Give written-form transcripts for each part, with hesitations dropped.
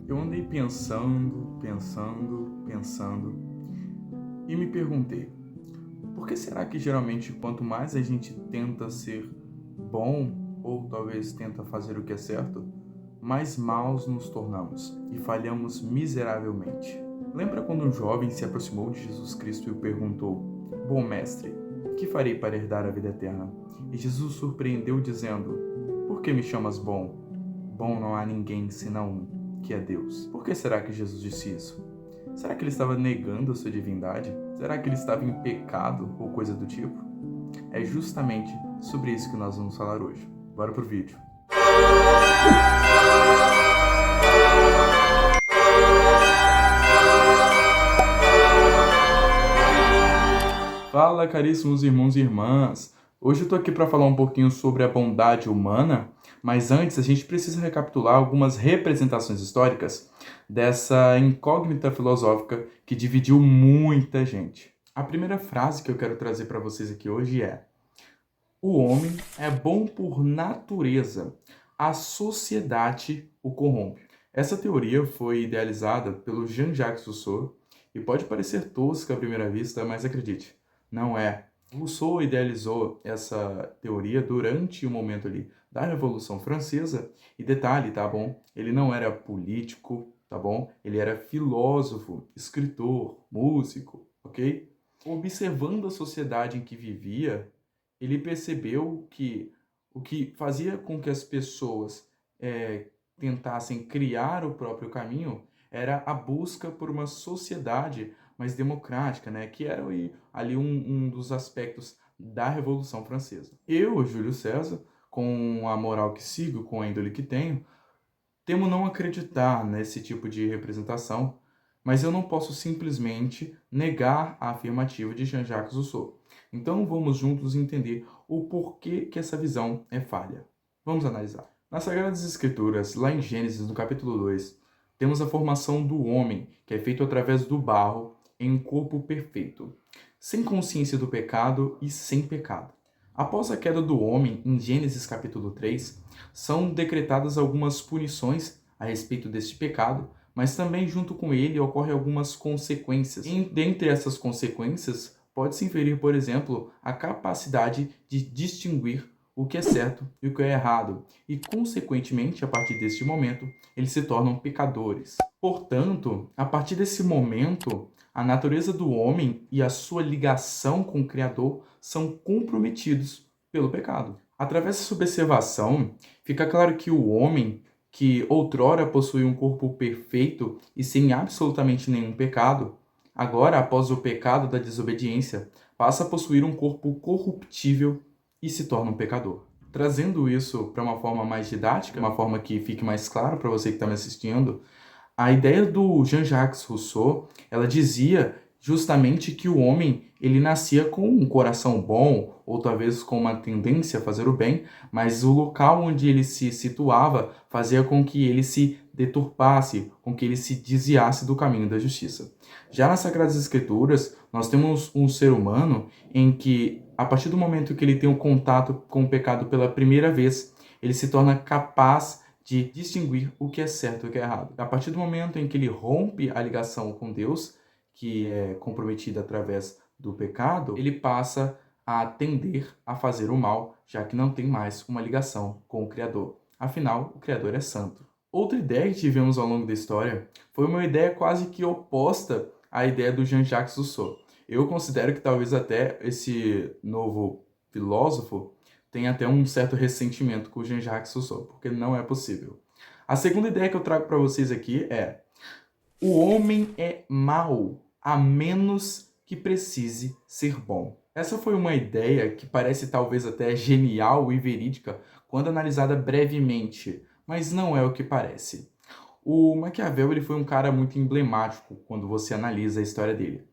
Eu andei pensando e me perguntei, por que será que geralmente quanto mais a gente tenta ser bom ou talvez tenta fazer o que é certo, mais maus nos tornamos e falhamos miseravelmente? Lembra quando um jovem se aproximou de Jesus Cristo e o perguntou: Bom mestre, que farei para herdar a vida eterna? E Jesus surpreendeu dizendo: Por que me chamas bom? Bom não há ninguém senão um, que é Deus. Por que será que Jesus disse isso? Será que ele estava negando a sua divindade? Será que ele estava em pecado ou coisa do tipo? É justamente sobre isso que nós vamos falar hoje. Bora pro vídeo. Fala, caríssimos irmãos e irmãs! Hoje eu tô aqui para falar um pouquinho sobre a bondade humana, mas antes a gente precisa recapitular algumas representações históricas dessa incógnita filosófica que dividiu muita gente. A primeira frase que eu quero trazer para vocês aqui hoje é: o homem é bom por natureza, a sociedade o corrompe. Essa teoria foi idealizada pelo Jean-Jacques Rousseau e pode parecer tosca à primeira vista, mas acredite, não é. Rousseau idealizou essa teoria durante o momento ali da Revolução Francesa e detalhe, tá bom? Ele não era político, tá bom? Ele era filósofo, escritor, músico, ok? Observando a sociedade em que vivia, ele percebeu que o que fazia com que as pessoas tentassem criar o próprio caminho era a busca por uma sociedade mais democrática, né? Que era ali um dos aspectos da Revolução Francesa. Eu, Júlio César, com a moral que sigo, com a índole que tenho, temo não acreditar nesse tipo de representação, mas eu não posso simplesmente negar a afirmativa de Jean-Jacques Rousseau. Então vamos juntos entender o porquê que essa visão é falha. Vamos analisar. Nas Sagradas Escrituras, lá em Gênesis, no capítulo 2, temos a formação do homem, que é feito através do barro, em um corpo perfeito, sem consciência do pecado e sem pecado. Após a queda do homem, em Gênesis capítulo 3, são decretadas algumas punições a respeito deste pecado, mas também junto com ele ocorrem algumas consequências. E dentre essas consequências, pode-se inferir, por exemplo, a capacidade de distinguir o que é certo e o que é errado, e, consequentemente, a partir deste momento, eles se tornam pecadores. Portanto, a partir desse momento, a natureza do homem e a sua ligação com o Criador são comprometidos pelo pecado. Através dessa observação, fica claro que o homem, que outrora possuía um corpo perfeito e sem absolutamente nenhum pecado, agora, após o pecado da desobediência, passa a possuir um corpo corruptível e se torna um pecador. Trazendo isso para uma forma mais didática, uma forma que fique mais claro para você que está me assistindo, a ideia do Jean-Jacques Rousseau, ela dizia justamente que o homem ele nascia com um coração bom, ou talvez com uma tendência a fazer o bem, mas o local onde ele se situava fazia com que ele se deturpasse, com que ele se desviasse do caminho da justiça. Já nas Sagradas Escrituras, nós temos um ser humano em que, a partir do momento que ele tem um contato com o pecado pela primeira vez, ele se torna capaz de distinguir o que é certo e o que é errado. A partir do momento em que ele rompe a ligação com Deus, que é comprometida através do pecado, ele passa a tender a fazer o mal, já que não tem mais uma ligação com o Criador. Afinal, o Criador é santo. Outra ideia que tivemos ao longo da história foi uma ideia quase que oposta à ideia do Jean-Jacques Rousseau. Eu considero que talvez até esse novo filósofo tenha até um certo ressentimento com o Jean-Jacques Rousseau, porque não é possível. A segunda ideia que eu trago para vocês aqui é: o homem é mau, a menos que precise ser bom. Essa foi uma ideia que parece talvez até genial e verídica quando analisada brevemente, mas não é o que parece. O Maquiavel ele foi um cara muito emblemático quando você analisa a história dele.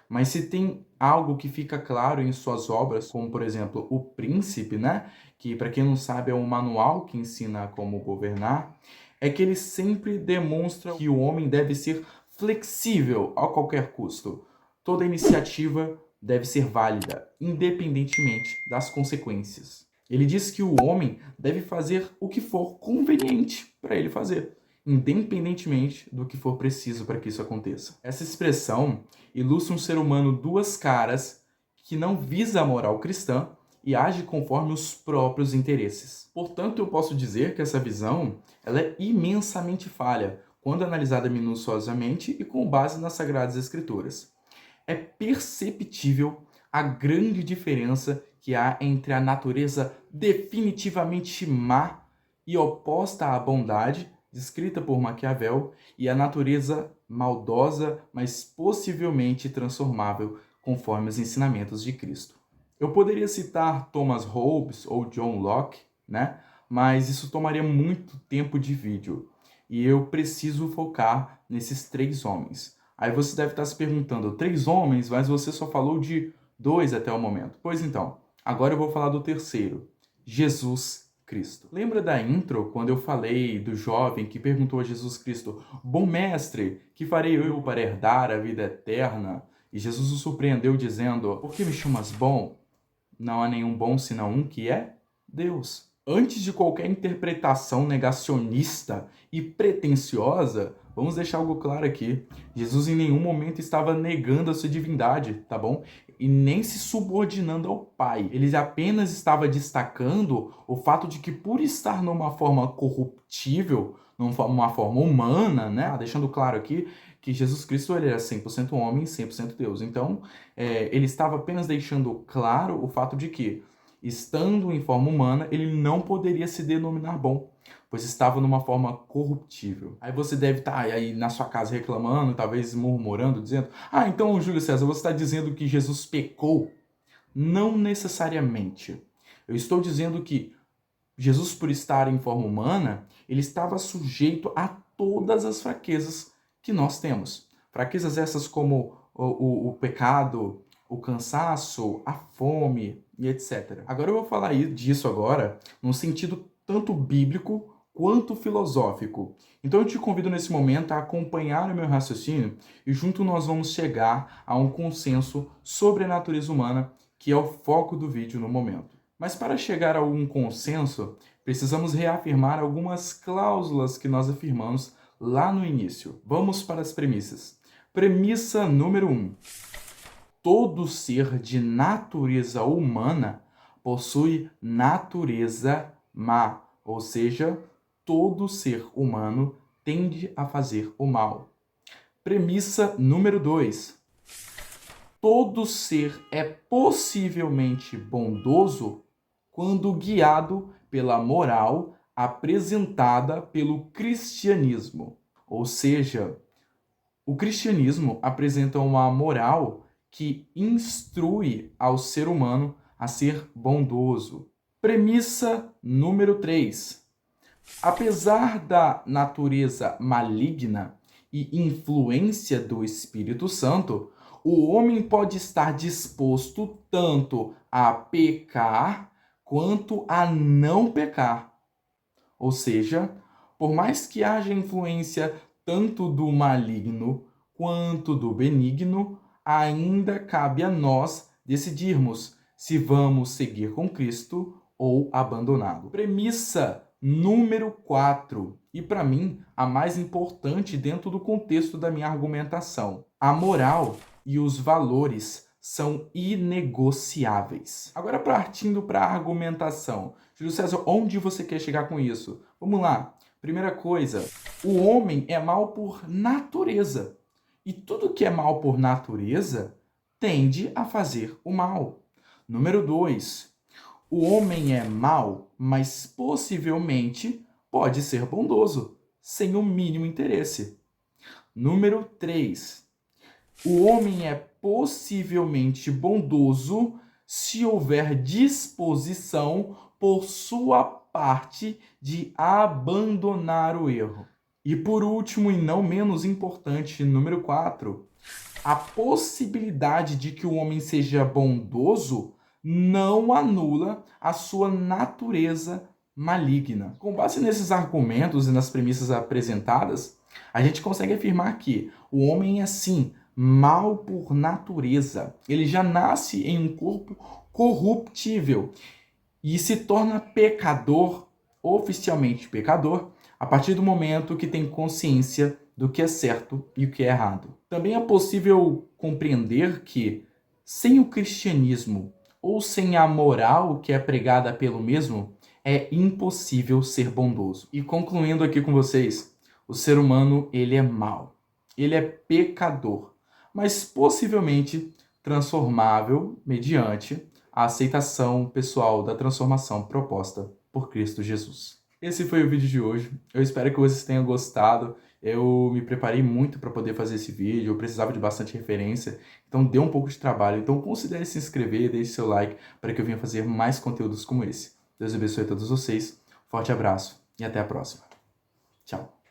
Mas se tem algo que fica claro em suas obras, como por exemplo O Príncipe, né? Que para quem não sabe é um manual que ensina como governar, é que ele sempre demonstra que o homem deve ser flexível a qualquer custo. Toda iniciativa deve ser válida, independentemente das consequências. Ele diz que o homem deve fazer o que for conveniente para ele fazer. independentemente do que for preciso para que isso aconteça. Essa expressão ilustra um ser humano duas caras que não visa a moral cristã e age conforme os próprios interesses. Portanto, eu posso dizer que essa visão ela é imensamente falha quando analisada minuciosamente e com base nas Sagradas Escrituras. É perceptível a grande diferença que há entre a natureza definitivamente má e oposta à bondade, descrita por Maquiavel, e a natureza maldosa, mas possivelmente transformável, conforme os ensinamentos de Cristo. Eu poderia citar Thomas Hobbes ou John Locke, né? Mas isso tomaria muito tempo de vídeo. E eu preciso focar nesses três homens. Aí você deve estar se perguntando, três homens, mas você só falou de dois até o momento. Pois então, agora eu vou falar do terceiro, Jesus Cristo. Lembra da intro, quando eu falei do jovem que perguntou a Jesus Cristo, bom mestre, que farei eu para herdar a vida eterna? E Jesus o surpreendeu dizendo, por que me chamas bom? Não há nenhum bom senão um que é Deus. Antes de qualquer interpretação negacionista e pretensiosa, vamos deixar algo claro aqui. Jesus em nenhum momento estava negando a sua divindade, tá bom? E nem se subordinando ao Pai. Ele apenas estava destacando o fato de que por estar numa forma corruptível, numa forma humana, né? Deixando claro aqui que Jesus Cristo ele era 100% homem e 100% Deus. Então, ele estava apenas deixando claro o fato de que, estando em forma humana, ele não poderia se denominar bom, pois estava numa forma corruptível. Aí você deve estar aí na sua casa reclamando, talvez murmurando, dizendo, então, Júlio César, você está dizendo que Jesus pecou? Não necessariamente. Eu estou dizendo que Jesus, por estar em forma humana, ele estava sujeito a todas as fraquezas que nós temos. Fraquezas essas como o pecado, o cansaço, a fome e etc. Agora eu vou falar disso agora num sentido tanto bíblico quanto filosófico. Então eu te convido nesse momento a acompanhar o meu raciocínio e junto nós vamos chegar a um consenso sobre a natureza humana, que é o foco do vídeo no momento. Mas para chegar a um consenso, precisamos reafirmar algumas cláusulas que nós afirmamos lá no início. Vamos para as premissas. Premissa número 1. Todo ser de natureza humana possui natureza má, ou seja, todo ser humano tende a fazer o mal. Premissa número 2. Todo ser é possivelmente bondoso quando guiado pela moral apresentada pelo cristianismo. Ou seja, o cristianismo apresenta uma moral que instrui ao ser humano a ser bondoso. Premissa número 3. Apesar da natureza maligna e influência do Espírito Santo, o homem pode estar disposto tanto a pecar quanto a não pecar. Ou seja, por mais que haja influência tanto do maligno quanto do benigno, ainda cabe a nós decidirmos se vamos seguir com Cristo ou abandoná-lo. Premissa número 4, e para mim a mais importante dentro do contexto da minha argumentação. A moral e os valores são inegociáveis. Agora, partindo para a argumentação. Júlio César, onde você quer chegar com isso? Vamos lá. Primeira coisa, o homem é mau por natureza. E tudo que é mal por natureza tende a fazer o mal. Número 2, o homem é mau, mas possivelmente pode ser bondoso, sem o mínimo interesse. Número 3, o homem é possivelmente bondoso se houver disposição por sua parte de abandonar o erro. E por último, e não menos importante, número 4, a possibilidade de que o homem seja bondoso não anula a sua natureza maligna. Com base nesses argumentos e nas premissas apresentadas, a gente consegue afirmar que o homem é sim mal por natureza. Ele já nasce em um corpo corruptível e se torna pecador oficialmente pecador a partir do momento que tem consciência do que é certo e o que é errado. Também é possível compreender que, sem o cristianismo ou sem a moral que é pregada pelo mesmo, é impossível ser bondoso. E concluindo aqui com vocês, o ser humano, ele é mau. Ele é pecador, mas possivelmente transformável mediante a aceitação pessoal da transformação proposta por Cristo Jesus. Esse foi o vídeo de hoje. Eu espero que vocês tenham gostado. Eu me preparei muito para poder fazer esse vídeo, eu precisava de bastante referência, então deu um pouco de trabalho. Então considere se inscrever, deixe seu like para que eu venha fazer mais conteúdos como esse. Deus abençoe a todos vocês, forte abraço e até a próxima. Tchau!